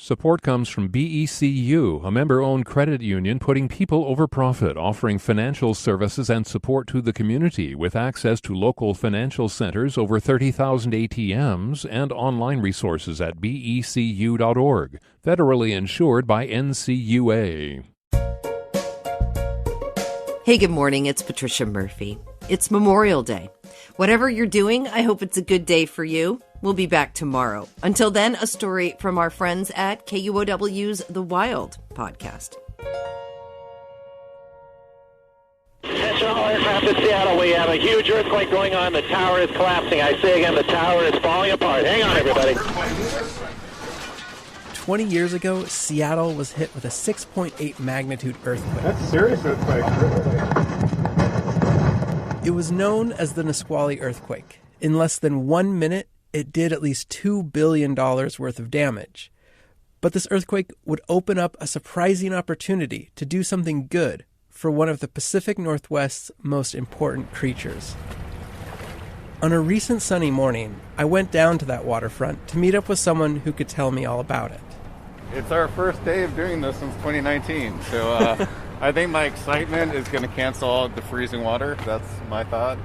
Support comes from BECU, a member-owned credit union putting people over profit, offering financial services and support to the community with access to local financial centers, over 30,000 ATMs, and online resources at becu.org. Federally insured by NCUA. Hey, good morning. It's Patricia Murphy. It's Memorial Day. Whatever you're doing, I hope it's a good day for you. We'll be back tomorrow. Until then, a story from our friends at KUOW's The Wild podcast. Attention all aircraft in Seattle. We have a huge earthquake going on. The tower is collapsing. I say again, the tower is falling apart. Hang on, everybody. 20 years ago, Seattle was hit with a 6.8 magnitude earthquake. That's a serious earthquake. It was known as the Nisqually earthquake. In less than 1 minute, it did at least $2 billion worth of damage. But this earthquake would open up a surprising opportunity to do something good for one of the Pacific Northwest's most important creatures. On a recent sunny morning, I went down to that waterfront to meet up with someone who could tell me all about it. It's our first day of doing this since 2019, so I think my excitement is going to cancel out the freezing water. That's my thought.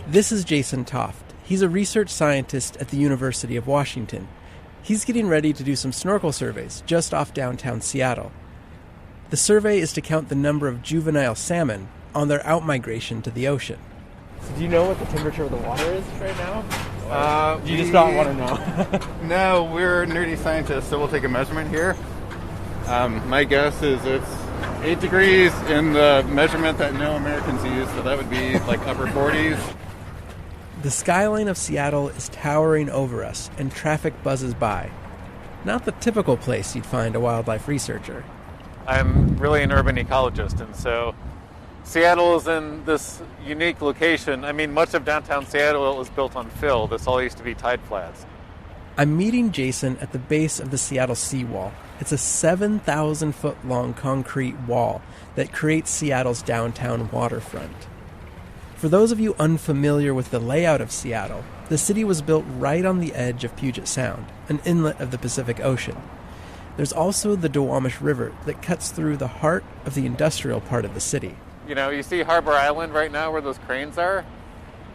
This is Jason Toft. He's a research scientist at the University of Washington. He's getting ready to do some snorkel surveys just off downtown Seattle. The survey is to count the number of juvenile salmon on their outmigration to the ocean. So do you know what the temperature of the water is right now? You just We- don't want to know. No, we're nerdy scientists, so we'll take a measurement here. My guess is it's 8 degrees in the measurement that no Americans use, so that would be like upper 40s. The skyline of Seattle is towering over us, and traffic buzzes by. Not the typical place you'd find a wildlife researcher. I'm really an urban ecologist, and so Seattle is in this unique location. I mean, much of downtown Seattle is built on fill. This all used to be tide flats. I'm meeting Jason at the base of the Seattle seawall. It's a 7,000-foot-long concrete wall that creates Seattle's downtown waterfront. For those of you unfamiliar with the layout of Seattle, the city was built right on the edge of Puget Sound, an inlet of the Pacific Ocean. There's also the Duwamish River that cuts through the heart of the industrial part of the city. You know, you see Harbor Island right now where those cranes are,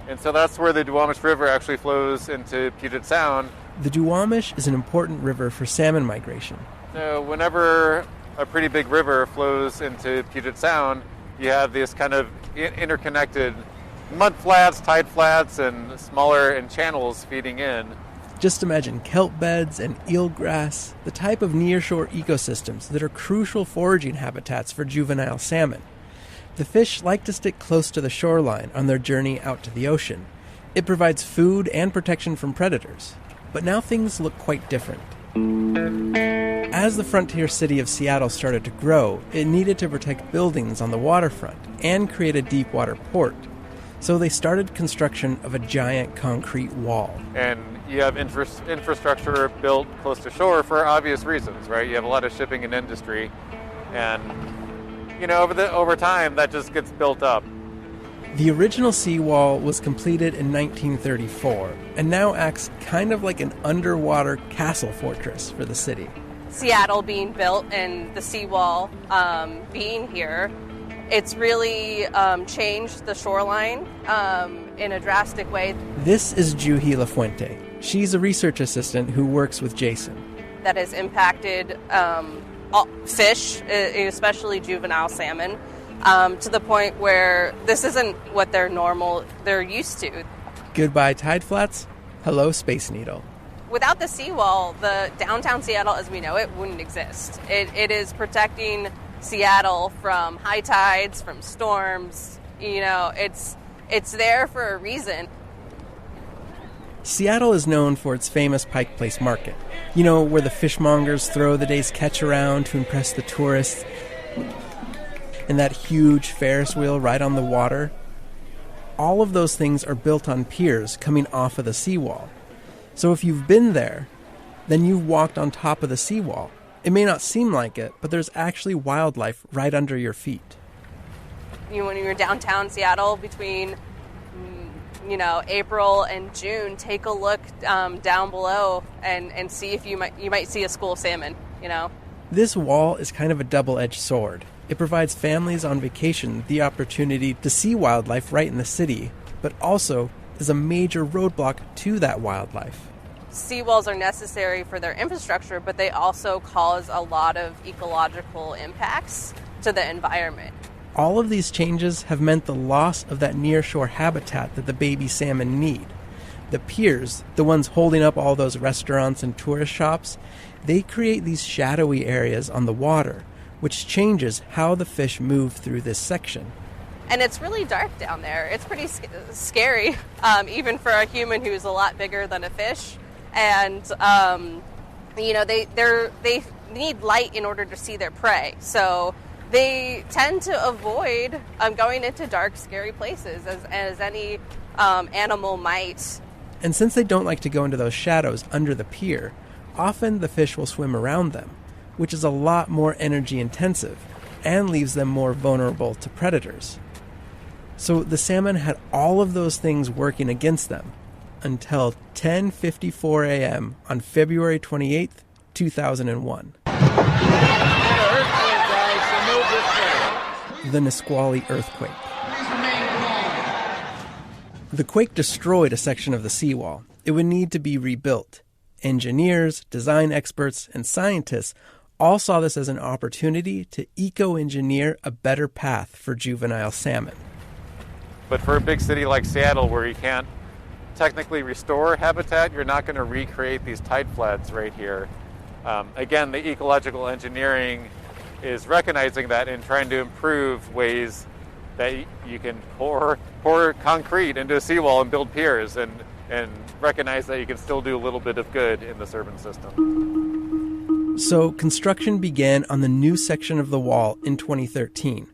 and so that's where the Duwamish River actually flows into Puget Sound. The Duwamish is an important river for salmon migration. So whenever a pretty big river flows into Puget Sound, you have this kind of interconnected mud flats, tide flats, and smaller and channels feeding in. Just imagine kelp beds and eelgrass, the type of nearshore ecosystems that are crucial foraging habitats for juvenile salmon. The fish like to stick close to the shoreline on their journey out to the ocean. It provides food and protection from predators. But now things look quite different. As the frontier city of Seattle started to grow, it needed to protect buildings on the waterfront and create a deep water port. So they started construction of a giant concrete wall. And you have infrastructure built close to shore for obvious reasons, right? You have a lot of shipping and industry, and you know, over time that just gets built up. The original seawall was completed in 1934 and now acts kind of like an underwater castle fortress for the city. Seattle being built and the seawall being here, it's really changed the shoreline in a drastic way. This is Juhi LaFuente. She's a research assistant who works with Jason. That has impacted fish, especially juvenile salmon, to the point where this isn't what they're used to. Goodbye tide flats, hello Space Needle. Without the seawall, the downtown Seattle as we know it wouldn't exist. It is protecting Seattle from high tides, from storms. You know, it's there for a reason. Seattle is known for its famous Pike Place Market. You know, where the fishmongers throw the day's catch around to impress the tourists. And that huge Ferris wheel right on the water. All of those things are built on piers coming off of the seawall. So if you've been there, then you've walked on top of the seawall. It may not seem like it, but there's actually wildlife right under your feet. When you're downtown Seattle between April and June, take a look down below and see if you might see a school salmon. you know? This wall is kind of a double-edged sword. It provides families on vacation the opportunity to see wildlife right in the city, but also is a major roadblock to that wildlife. Seawalls are necessary for their infrastructure, but they also cause a lot of ecological impacts to the environment. All of these changes have meant the loss of that nearshore habitat that the baby salmon need. The piers, the ones holding up all those restaurants and tourist shops, they create these shadowy areas on the water, which changes how the fish move through this section. And it's really dark down there. It's pretty scary, even for a human who's a lot bigger than a fish. And, they need light in order to see their prey. So they tend to avoid going into dark, scary places, as any animal might. And since they don't like to go into those shadows under the pier, often the fish will swim around them, which is a lot more energy intensive and leaves them more vulnerable to predators. So the salmon had all of those things working against them until 10:54 a.m. on February 28th, 2001. The Nisqually earthquake. The quake destroyed a section of the seawall. It would need to be rebuilt. Engineers, design experts, and scientists all saw this as an opportunity to eco-engineer a better path for juvenile salmon. But for a big city like Seattle, where you can't technically restore habitat, you're not going to recreate these tide floods right here. Again, the ecological engineering is recognizing that and trying to improve ways that you can pour concrete into a seawall and build piers and recognize that you can still do a little bit of good in this urban system. So construction began on the new section of the wall in 2013,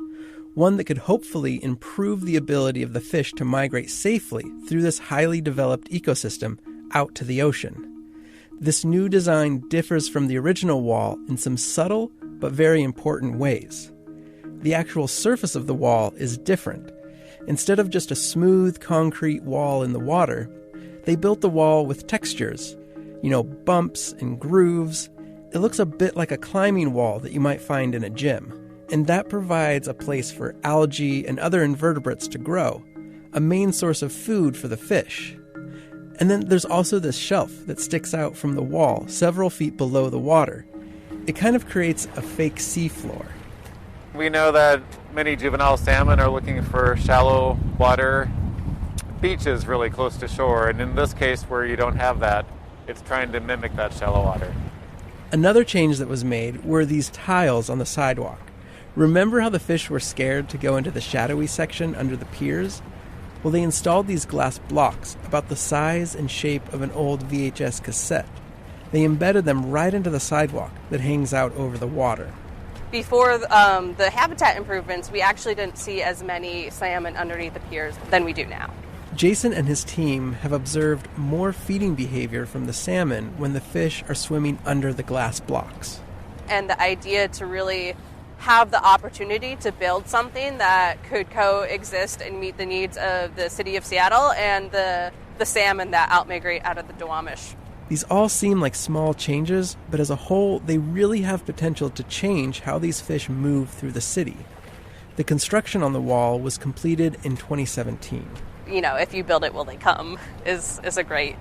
one that could hopefully improve the ability of the fish to migrate safely through this highly developed ecosystem out to the ocean. This new design differs from the original wall in some subtle but very important ways. The actual surface of the wall is different. Instead of just a smooth concrete wall in the water, they built the wall with textures, bumps and grooves. It looks a bit like a climbing wall that you might find in a gym. And that provides a place for algae and other invertebrates to grow, a main source of food for the fish. And then there's also this shelf that sticks out from the wall several feet below the water. It kind of creates a fake seafloor. We know that many juvenile salmon are looking for shallow water beaches really close to shore, and in this case where you don't have that, it's trying to mimic that shallow water. Another change that was made were these tiles on the sidewalk. Remember how the fish were scared to go into the shadowy section under the piers? Well, they installed these glass blocks about the size and shape of an old VHS cassette. They embedded them right into the sidewalk that hangs out over the water. Before the habitat improvements, we actually didn't see as many salmon underneath the piers than we do now. Jason and his team have observed more feeding behavior from the salmon when the fish are swimming under the glass blocks. And the idea to really have the opportunity to build something that could coexist and meet the needs of the city of Seattle and the salmon that outmigrate out of the Duwamish. These all seem like small changes, but as a whole, they really have potential to change how these fish move through the city. The construction on the wall was completed in 2017. If you build it, will they come, is a great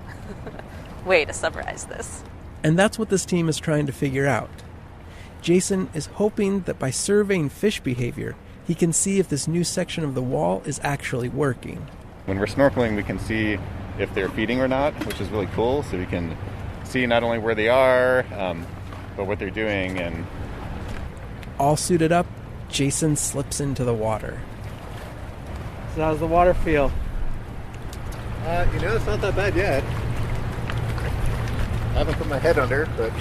way to summarize this. And that's what this team is trying to figure out. Jason is hoping that by surveying fish behavior, he can see if this new section of the wall is actually working. When we're snorkeling, we can see if they're feeding or not, which is really cool. So we can see not only where they are, but what they're doing. And all suited up, Jason slips into the water. So how's the water feel? It's not that bad yet. I haven't put my head under, but...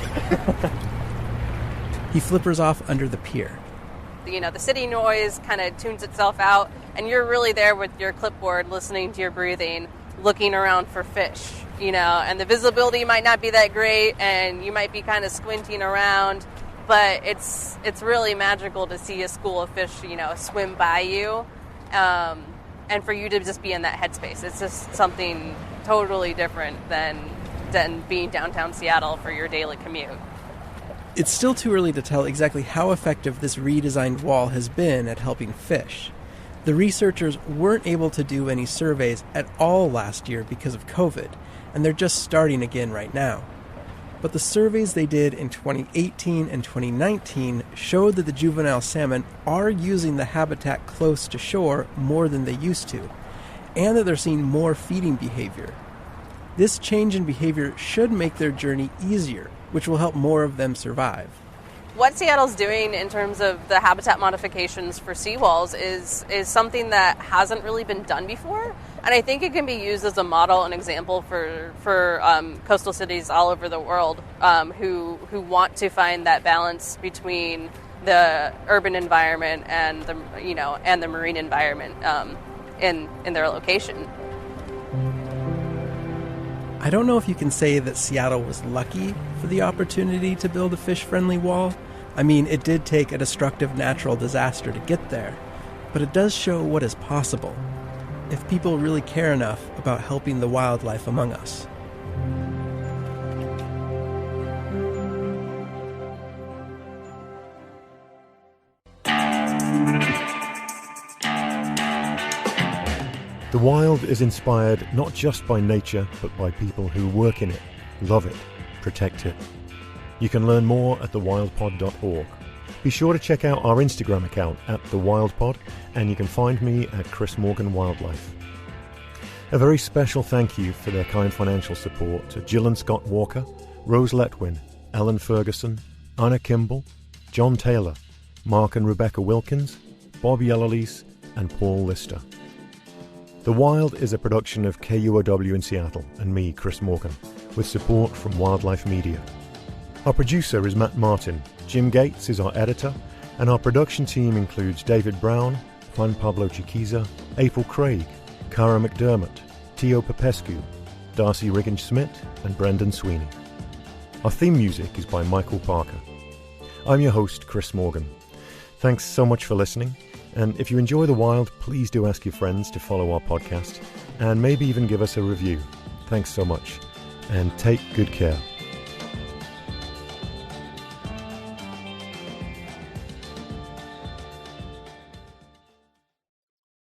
He flippers off under the pier. The city noise kind of tunes itself out, and you're really there with your clipboard listening to your breathing, looking around for fish, and the visibility might not be that great, and you might be kind of squinting around, but it's really magical to see a school of fish, swim by you, and for you to just be in that headspace. It's just something totally different than being downtown Seattle for your daily commute. It's still too early to tell exactly how effective this redesigned wall has been at helping fish. The researchers weren't able to do any surveys at all last year because of COVID, and they're just starting again right now. But the surveys they did in 2018 and 2019 showed that the juvenile salmon are using the habitat close to shore more than they used to, and that they're seeing more feeding behavior. This change in behavior should make their journey easier, which will help more of them survive. What Seattle's doing in terms of the habitat modifications for seawalls is something that hasn't really been done before. And I think it can be used as a model and example for coastal cities all over the world who want to find that balance between the urban environment and the marine environment in their location. I don't know if you can say that Seattle was lucky for the opportunity to build a fish-friendly wall. I mean, it did take a destructive natural disaster to get there, but it does show what is possible if people really care enough about helping the wildlife among us. The wild is inspired not just by nature, but by people who work in it, love it, protect it. You can learn more at thewildpod.org. Be sure to check out our Instagram account at thewildpod, and you can find me at Chris Morgan Wildlife. A very special thank you for their kind financial support to Jill and Scott Walker, Rose Letwin, Ellen Ferguson, Anna Kimball, John Taylor, Mark and Rebecca Wilkins, Bob Yellowlease, and Paul Lister. The Wild is a production of KUOW in Seattle and me, Chris Morgan, with support from Wildlife Media. Our producer is Matt Martin, Jim Gates is our editor, and our production team includes David Brown, Juan Pablo Chiquiza, April Craig, Cara McDermott, Tio Popescu, Darcy Riggins-Smith, and Brendan Sweeney. Our theme music is by Michael Parker. I'm your host, Chris Morgan. Thanks so much for listening. And if you enjoy The Wild, please do ask your friends to follow our podcast and maybe even give us a review. Thanks so much, and take good care.